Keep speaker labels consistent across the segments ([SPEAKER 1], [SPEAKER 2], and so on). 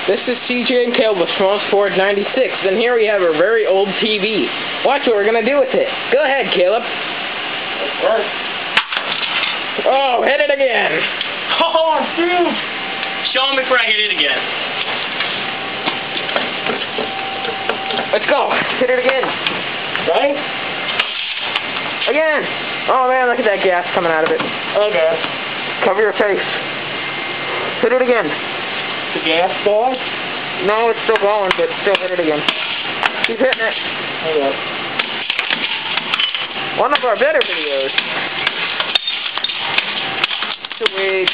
[SPEAKER 1] This is CJ and Caleb with Schmaltz Ford 96, and here we have a very old TV. Watch what we're going to do with it. Go ahead, Caleb. Oh, hit it again.
[SPEAKER 2] Oh, dude. Show him before I hit it again.
[SPEAKER 1] Let's go. Hit it again.
[SPEAKER 2] Right?
[SPEAKER 1] Again. Oh, man, look at that gas coming out of it.
[SPEAKER 2] Okay.
[SPEAKER 1] Cover your face. Hit it again.
[SPEAKER 2] The gas ball?
[SPEAKER 1] No, it's still going, but still hit it again. Keep hitting it.
[SPEAKER 2] Okay.
[SPEAKER 1] One of our better videos. Sweet.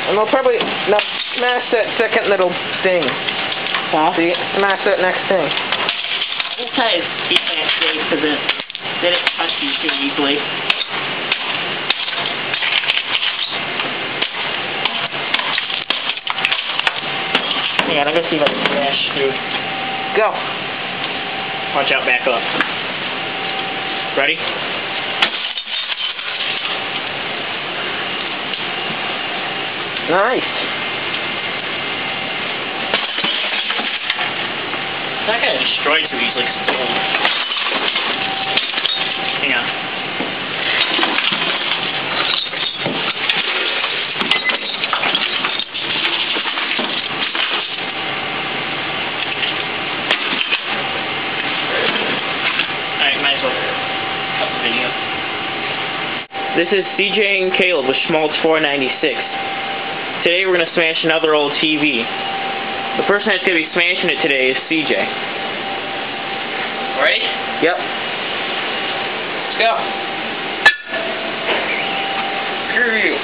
[SPEAKER 1] And we'll probably smash that second little thing.
[SPEAKER 2] Huh?
[SPEAKER 1] See? Smash that next thing.
[SPEAKER 2] We'll try to keep that safe because it didn't touch you too easily. Hang on, I'm gonna see if I can smash through.
[SPEAKER 1] Go.
[SPEAKER 2] Watch out, back up. Ready?
[SPEAKER 1] Nice.
[SPEAKER 2] It's not gonna destroy too easily. Hang on.
[SPEAKER 1] This is CJ and Caleb with Schmaltz 496. Today we're going to smash another old TV. The person that's going to be smashing it today is CJ.
[SPEAKER 2] Ready?
[SPEAKER 1] Yep.
[SPEAKER 2] Let's go.
[SPEAKER 1] Screw you.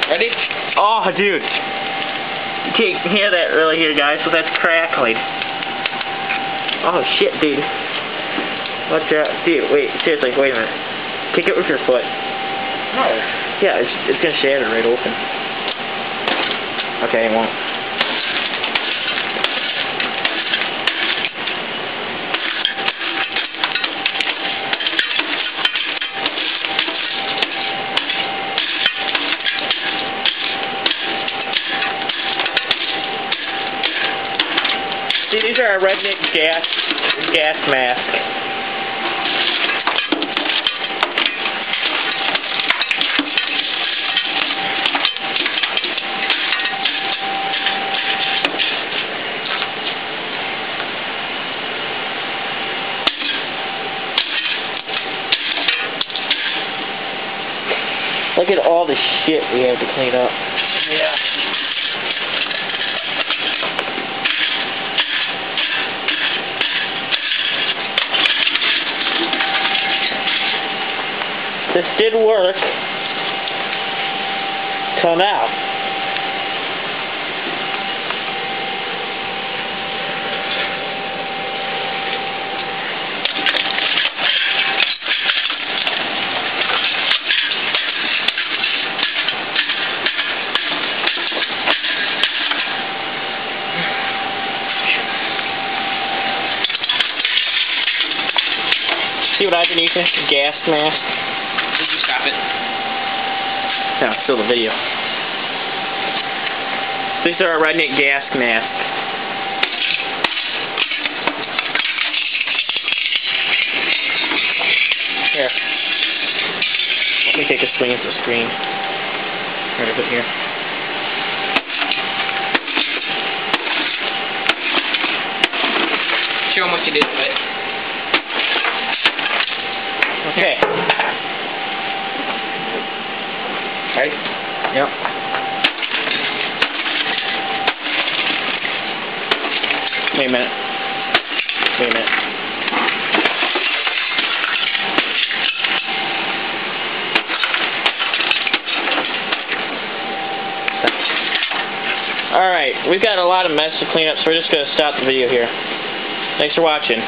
[SPEAKER 2] Ready?
[SPEAKER 1] Oh, dude. You can't hear that really here, guys, so that's crackling. Oh, shit, dude. Watch out. Dude, wait, seriously, wait a minute. Kick it with your foot.
[SPEAKER 2] No.
[SPEAKER 1] Yeah, it's gonna shatter right open. Okay, it won't. See, these are our redneck gas masks. Look at all the shit we have to clean up.
[SPEAKER 2] Yeah.
[SPEAKER 1] This did work till now. See what I've been using? Gas mask.
[SPEAKER 2] Did you stop it?
[SPEAKER 1] No, still the video. These are our redneck gas masks. Here. Let me take a swing at the screen. Where is it here?
[SPEAKER 2] Show them what you did with it.
[SPEAKER 1] Okay.
[SPEAKER 2] Ready?
[SPEAKER 1] Yep. Wait a minute. Wait a minute. Alright, we've got a lot of mess to clean up, so we're just going to stop the video here. Thanks for watching.